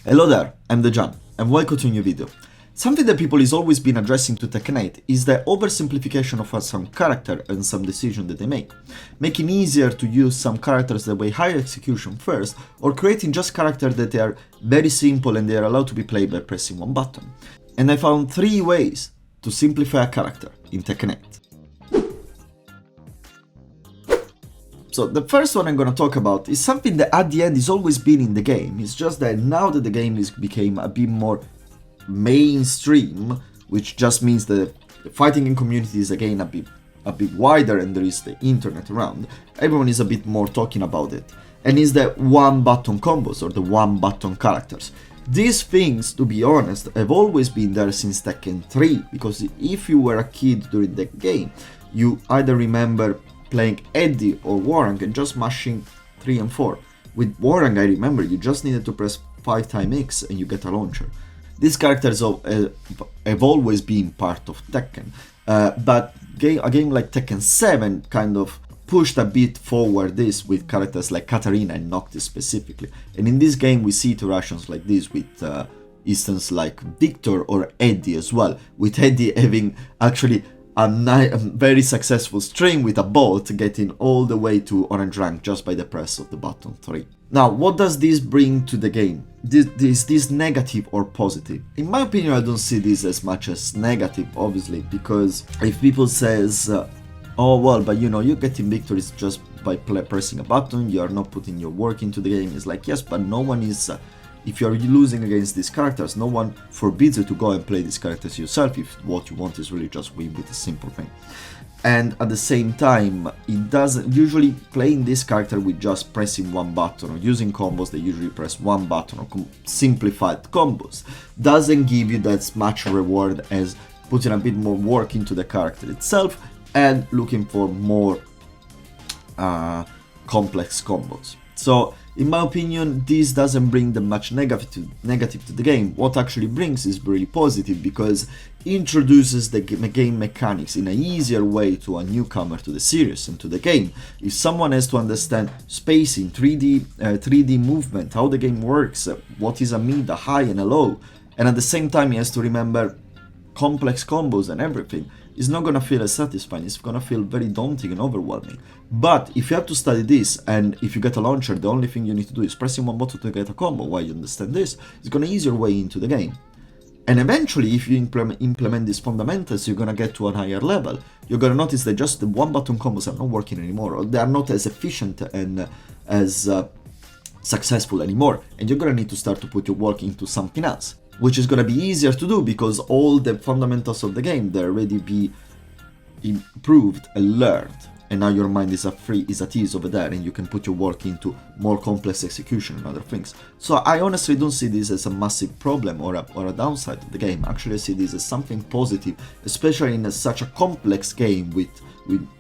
Hello there, I'm the John, and welcome to a new video. Something that people is always been addressing to Tekken 8 is the oversimplification of some character and some decision that they make, making easier to use some characters that way higher execution first, or creating just characters that they are very simple and they are allowed to be played by pressing one button. And I found 3 ways to simplify a character in Tekken 8. So the first one I'm gonna talk about is something that at the end has always been in the game. It's just that now that the game is became a bit more mainstream, which just means that the fighting in community is again a bit wider and there is the internet around, everyone is a bit more talking about it. And is the one button combos or the one button characters. These things, to be honest, have always been there since Tekken 3, because if you were a kid during the game, you either remember playing Eddie or Warang and just mashing 3 and 4. With Warang, I remember you just needed to press 5 times X and you get a launcher. These characters have always been part of Tekken, but a game like Tekken 7 kind of pushed a bit forward this with characters like Katarina and Noctis specifically. And in this game we see iterations like this with instances like Victor or Eddie as well, with Eddie having actually a very successful string with a bolt getting all the way to orange rank just by the press of the button 3. Now, what does this bring to the game? Is this negative or positive? In my opinion, I don't see this as much as negative, obviously, because if people says, oh well, but you know, you're getting victories just by pressing a button, you are not putting your work into the game, it's like, yes, but no one is... if you're losing against these characters, no one forbids you to go and play these characters yourself if what you want is really just win with a simple thing. And at the same time, it doesn't usually playing this character with just pressing one button or using combos that usually press one button or simplified combos doesn't give you that much reward as putting a bit more work into the character itself and looking for more complex combos. So in my opinion, this doesn't bring that much negative to the game. What actually brings is really positive, because it introduces the game mechanics in an easier way to a newcomer to the series and to the game. If someone has to understand spacing, 3D movement, how the game works, what is a mid, a high and a low, and at the same time he has to remember complex combos and everything, it's not gonna feel as satisfying, it's gonna feel very daunting and overwhelming. But if you have to study this, and if you get a launcher, the only thing you need to do is pressing one button to get a combo while you understand this, it's gonna ease your way into the game. And eventually, if you implement these fundamentals, you're gonna get to a higher level. You're gonna notice that just the one button combos are not working anymore, or they are not as efficient and as successful anymore, and you're gonna need to start to put your work into something else, which is gonna be easier to do because all the fundamentals of the game, they're already be improved and learned. And now your mind is at ease over there, and you can put your work into more complex execution and other things. So I honestly don't see this as a massive problem or a downside of the game. Actually, I see this as something positive, especially in such a complex game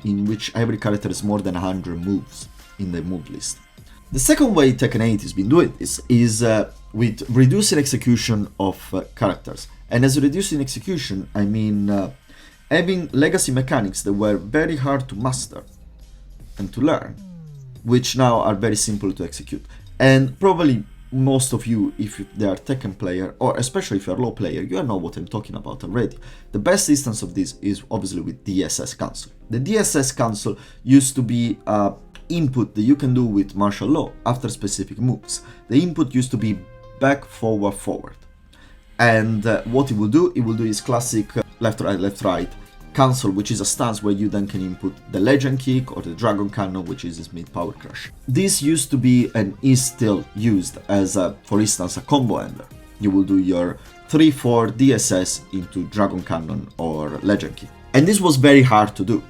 in which every character has more than 100 moves in the move list. The second way Tekken 8 has been doing this is with reducing execution of characters. And as reducing execution, I mean having legacy mechanics that were very hard to master and to learn, which now are very simple to execute. And probably most of you, if they are Tekken player, or especially if you're a low player, you know what I'm talking about already. The best instance of this is obviously with DSS cancel. The DSS cancel used to be input that you can do with martial law after specific moves. The input used to be back, forward, forward. And what it will do is classic left, right, cancel, which is a stance where you then can input the legend kick or the dragon cannon, which is his mid power crush. This used to be and is still used as, for instance, a combo ender. You will do your 3-4 DSS into dragon cannon or legend kick. And this was very hard to do.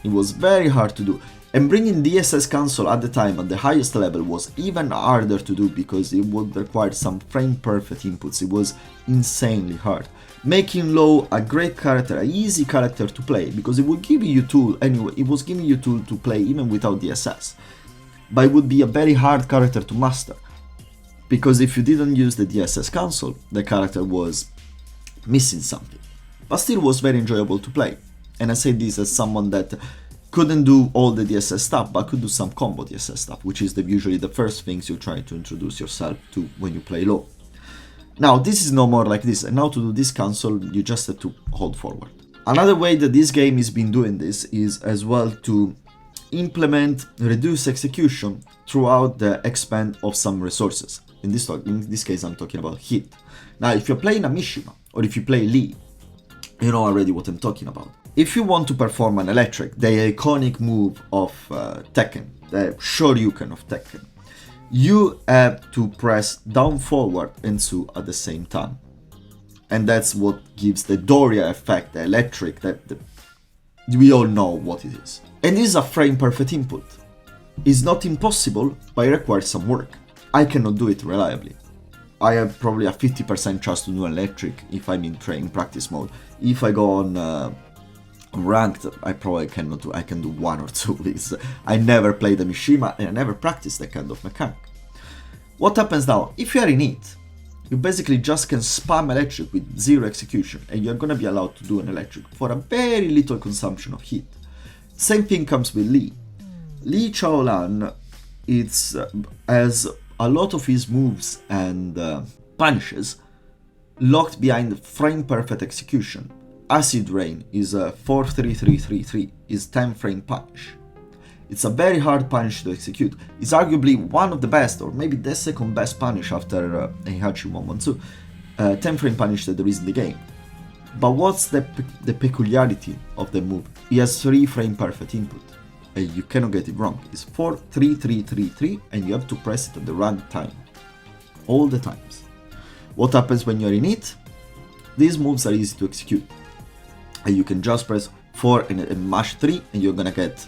It was very hard to do. And bringing DSS cancel at the time at the highest level was even harder to do because it would require some frame perfect inputs. It was insanely hard. Making low a great character, an easy character to play, because it would give you tool anyway, it was giving you tool to play even without DSS. But it would be a very hard character to master, because if you didn't use the DSS cancel, the character was missing something. But still was very enjoyable to play. And I say this as someone that couldn't do all the DSS stuff, but could do some combo DSS stuff, which is usually the first things you try to introduce yourself to when you play low. Now this is no more like this, and now to do this cancel you just have to hold forward. Another way that this game has been doing this is as well to implement reduced execution throughout the expend of some resources. In this case I'm talking about hit. Now if you're playing a Mishima or if you play Lee, you know already what I'm talking about. If you want to perform an electric, the iconic move of Tekken, the Shoryuken of Tekken, you have to press down, forward and Su at the same time. And that's what gives the Doria effect, the electric, we all know what it is. And this is a frame perfect input. It's not impossible, but it requires some work. I cannot do it reliably. I have probably a 50% chance to do electric if I'm in practice mode. If I go on ranked, I probably cannot do. I can do 1 or 2 because I never played the Mishima and I never practiced that kind of mechanic. What happens now? If you are in it, you basically just can spam electric with 0 execution and you're gonna be allowed to do an electric for a very little consumption of heat. Same thing comes with Lee. Lee Chaolan has a lot of his moves and punishes locked behind frame perfect execution. Acid Rain is a 4-3-3-3-3, is 10 frame punish. It's a very hard punish to execute. It's arguably one of the best, or maybe the second best punish after Heihachi 112, 10 frame punish that there is in the game. But what's the peculiarity of the move? He has 3 frame perfect input, and you cannot get it wrong. It's 4-3-3-3-3, and you have to press it at the right time, all the times. What happens when you're in it? These moves are easy to execute, and you can just press 4 and mash 3, and you're gonna get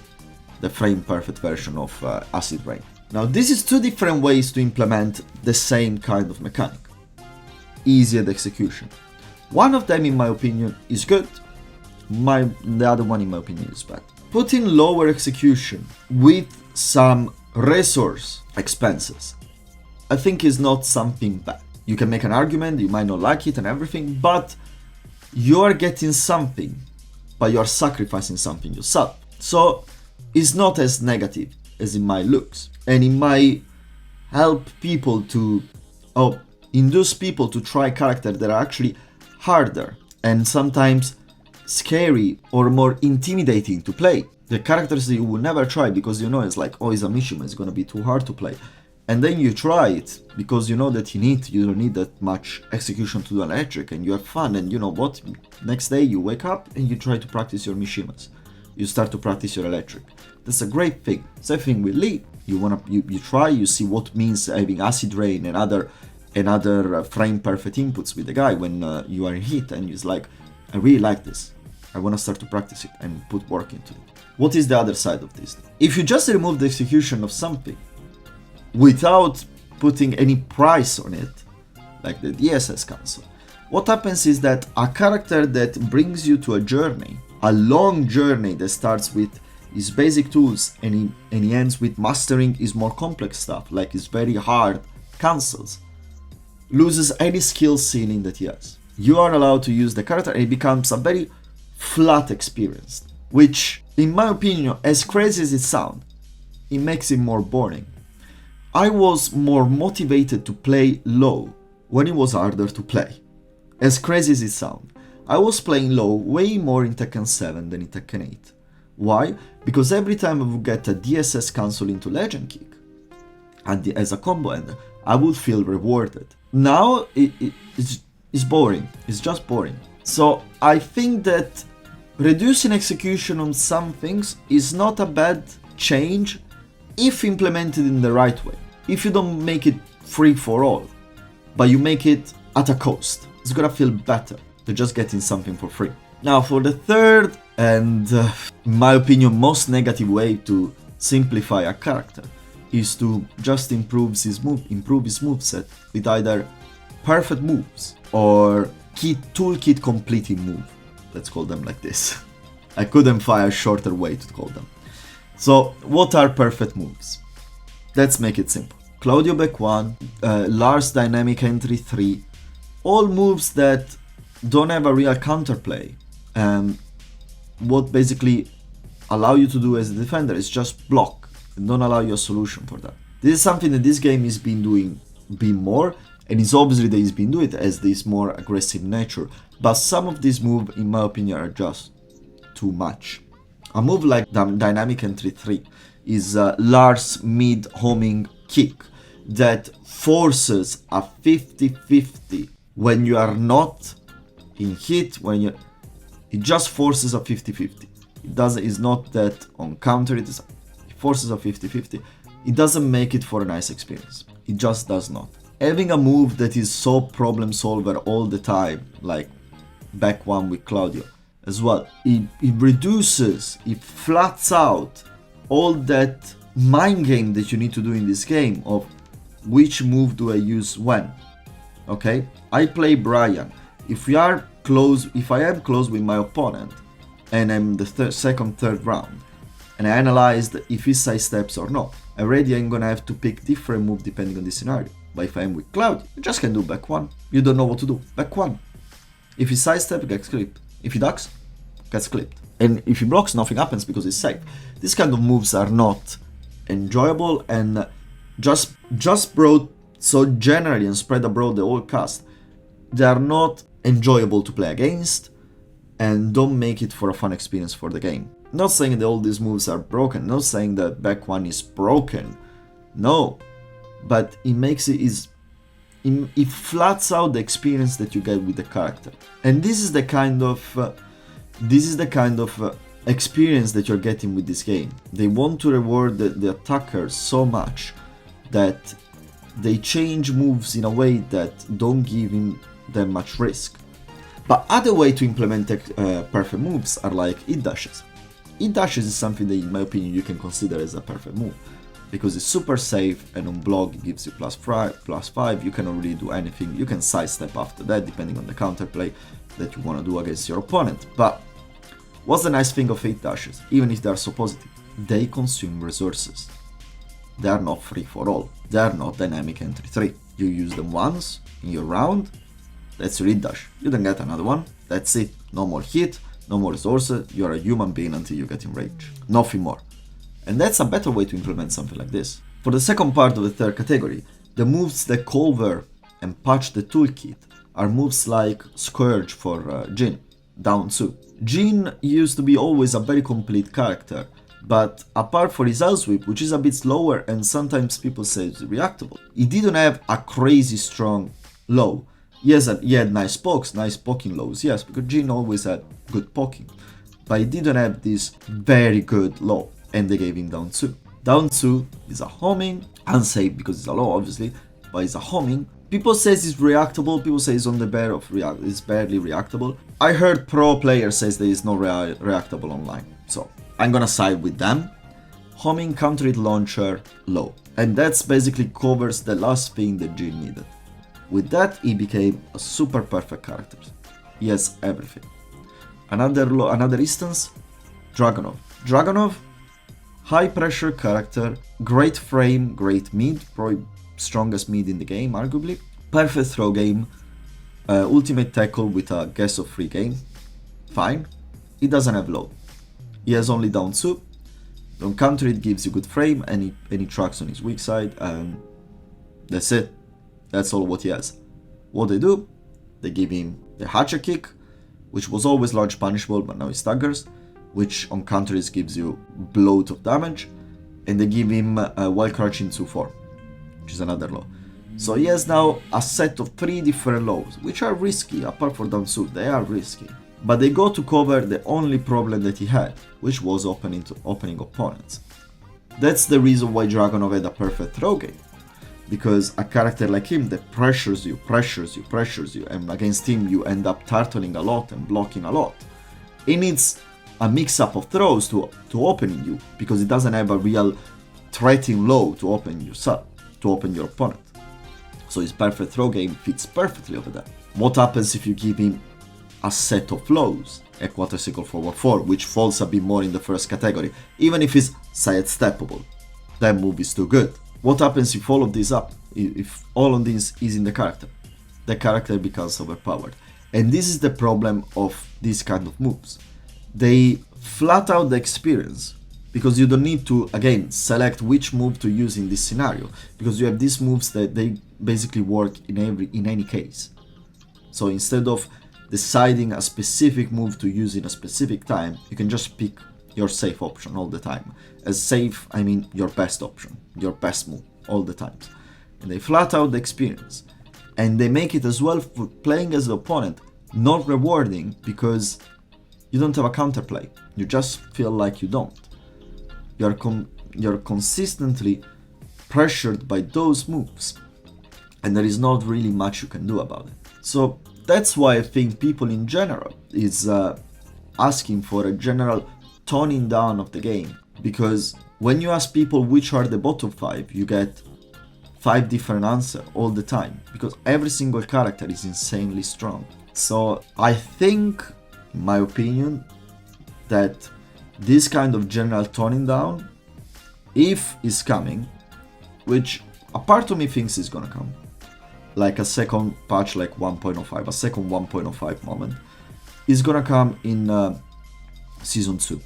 the frame perfect version of Acid Rain. Now this is 2 different ways to implement the same kind of mechanic. Easier execution. One of them in my opinion is good, the other one in my opinion is bad. Putting lower execution with some resource expenses, I think is not something bad. You can make an argument, you might not like it and everything, but you are getting something, but you are sacrificing something yourself. So it's not as negative as it might look, and it might help people to, induce people to try characters that are actually harder and sometimes scary or more intimidating to play. The characters that you will never try because you know it's like, oh, it's a Mishima, it's gonna be too hard to play. And then you try it because you know that you don't need that much execution to do an electric and you have fun, and you know what, next day you wake up and you try to practice your Mishimas. You start to practice your electric. That's a great thing. Same thing with Lee. You try, you see what means having Acid Rain and other frame perfect inputs with the guy when you are in heat, and he's like, I really like this. I want to start to practice it and put work into it. What is the other side of this? If you just remove the execution of something without putting any price on it, like the DSS cancel, what happens is that a character that brings you to a journey, a long journey that starts with his basic tools and he ends with mastering his more complex stuff, like his very hard cancels, loses any skill ceiling that he has. You are allowed to use the character and it becomes a very flat experience, which, in my opinion, as crazy as it sounds, it makes it more boring. I was more motivated to play low when it was harder to play. As crazy as it sounds, I was playing low way more in Tekken 7 than in Tekken 8. Why? Because every time I would get a DSS cancel into Legend Kick, and as a combo ender, I would feel rewarded. Now it's boring, it's just boring. So I think that reducing execution on some things is not a bad change if implemented in the right way. If you don't make it free for all, but you make it at a cost, it's gonna feel better than just getting something for free. Now for the third and, in my opinion, most negative way to simplify a character is to just improve his moveset with either perfect moves or toolkit completing move. Let's call them like this. I couldn't find a shorter way to call them. So what are perfect moves? Let's make it simple. Claudio Back 1, Lars Dynamic Entry 3, all moves that don't have a real counterplay. What basically allow you to do as a defender is just block and don't allow you a solution for that. This is something that this game has been doing more, and And it's obviously that he's been doing it as this more aggressive nature. But some of these moves, in my opinion, are just too much. A move like Dynamic Entry 3 is a large mid-homing kick that forces a 50-50 when you are not in hit, it just forces a 50-50. It's not that on counter, it forces a 50-50. It doesn't make it for a nice experience. It just does not. Having a move that is so problem solver all the time, like back one with Claudio as well, it reduces, it flats out all that mind game that you need to do in this game of which move do I use when. Okay, I play Brian. If I am close with my opponent and I'm the third round, and I analyzed if he side steps or not, already I'm gonna have to pick different move depending on the scenario. But if I am with Cloud, you just can do back one. You don't know what to do. Back one. If he sidestep, gets clipped. If he ducks, gets clipped. And if he blocks, nothing happens because it's safe. These kind of moves are not enjoyable and just brought so generally and spread abroad the whole cast. They are not enjoyable to play against and don't make it for a fun experience for the game. Not saying that all these moves are broken, not saying that back one is broken. No. But it flats out the experience that you get with the character, and this is the kind of experience that you're getting with this game. They want to reward the attackers so much that they change moves in a way that don't give him that much risk. But other way to implement perfect moves are like hit dashes. Hit dashes is something that, in my opinion, you can consider as a perfect move, because it's super safe and on block it gives you +5, you cannot really do anything, you can sidestep after that depending on the counterplay that you want to do against your opponent. But what's the nice thing of hit dashes, even if they are so positive? They consume resources. They are not free for all, they are not Dynamic Entry 3. You use them once in your round, that's your hit dash, you don't get another one, that's it. No more hit, no more resources, you're a human being until you get enraged, nothing more. And that's a better way to implement something like this. For the second part of the third category, the moves that cover and patch the toolkit are moves like Scourge for Jin, down 2. Jin used to be always a very complete character, but apart from his L-sweep, which is a bit slower and sometimes people say it's reactable, he didn't have a crazy strong low. Yes, he had nice pokes, nice poking lows, yes, because Jin always had good poking, but he didn't have this very good low. And they gave him down 2. Down 2 is a homing, unsafe because it's a low obviously, but it's a homing. People say it's reactable, people say it's on the bar of it's barely reactable. I heard pro players says that it's not reactable online, so I'm gonna side with them. Homing, counter hit launcher, low. And that's basically covers the last thing that Jin needed. With that, he became a super perfect character. He has everything. Another instance, Dragonov. Dragonov, high pressure character, great frame, great mid, probably strongest mid in the game, arguably. Perfect throw game, ultimate tackle with a guess of free game, fine. He doesn't have low. He has only down 2. On counter it gives you good frame and he tracks on his weak side, and that's it. That's all what he has. What they do, they give him the hatcher kick, which was always large punishable, but now he staggers, which on counters gives you bloat of damage, and they give him while crouching 2-4, which is another low. So he has now a set of 3 different lows, which are risky, apart from down 2, they are risky. But they go to cover the only problem that he had, which was opening opponents. That's the reason why Dragonov had a perfect throw game, because a character like him that pressures you, and against him you end up turtling a lot and blocking a lot. He needs a mix-up of throws to opening you, because it doesn't have a real threatening low to open your opponent. So his perfect throw game fits perfectly over that. What happens if you give him a set of lows, a quarter circle forward 4, which falls a bit more in the first category, even if it's sidesteppable? That move is too good. What happens if all of this if all of this is in the character? The character becomes overpowered. And this is the problem of these kind of moves. They flat out the experience because you don't need to, again, select which move to use in this scenario, because you have these moves that they basically work in any case. So instead of deciding a specific move to use in a specific time, you can just pick your safe option all the time. As safe, I mean your best option, your best move all the time. And they flat out the experience. And they make it as well for playing as the opponent not rewarding, because you don't have a counterplay. You just feel like you don't. You're consistently pressured by those moves, and there is not really much you can do about it. So that's why I think people in general is asking for a general toning down of the game, because when you ask people which are the bottom 5, you get 5 different answers all the time, because every single character is insanely strong. So I think, in my opinion, that this kind of general toning down, if is coming, which a part of me thinks is gonna come, like a second patch like 1.05, a second 1.05 moment, is gonna come in Season 2.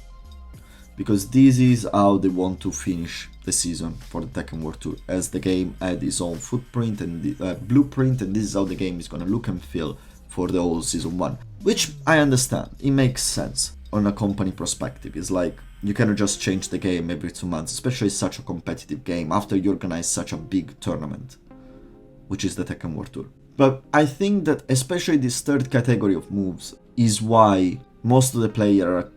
Because this is how they want to finish the season for the Tekken World Tour, as the game had its own footprint and blueprint, and this is how the game is gonna look and feel for the whole Season 1. Which I understand, it makes sense on a company perspective. It's like, you cannot just change the game every 2 months, especially such a competitive game after you organize such a big tournament, which is the Tekken World Tour. But I think that especially this third category of moves is why most of the players are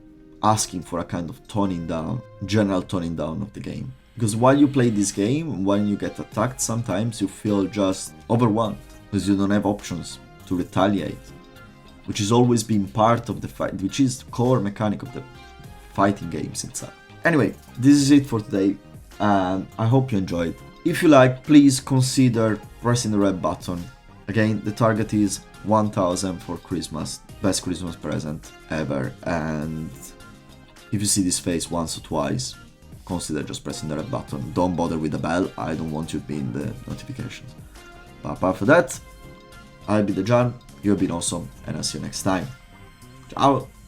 asking for a kind of toning down, general toning down of the game. Because while you play this game, when you get attacked, sometimes you feel just overwhelmed, because you don't have options to retaliate, which has always been part of the fight, which is the core mechanic of the fighting games inside. Anyway, this is it for today, and I hope you enjoyed. If you like, please consider pressing the red button. Again, the target is 1000 for Christmas, best Christmas present ever, and if you see this face once or twice, consider just pressing the red button. Don't bother with the bell, I don't want you to be in the notifications. But apart from that, I've been the John, you've been awesome, and I'll see you next time. Ciao!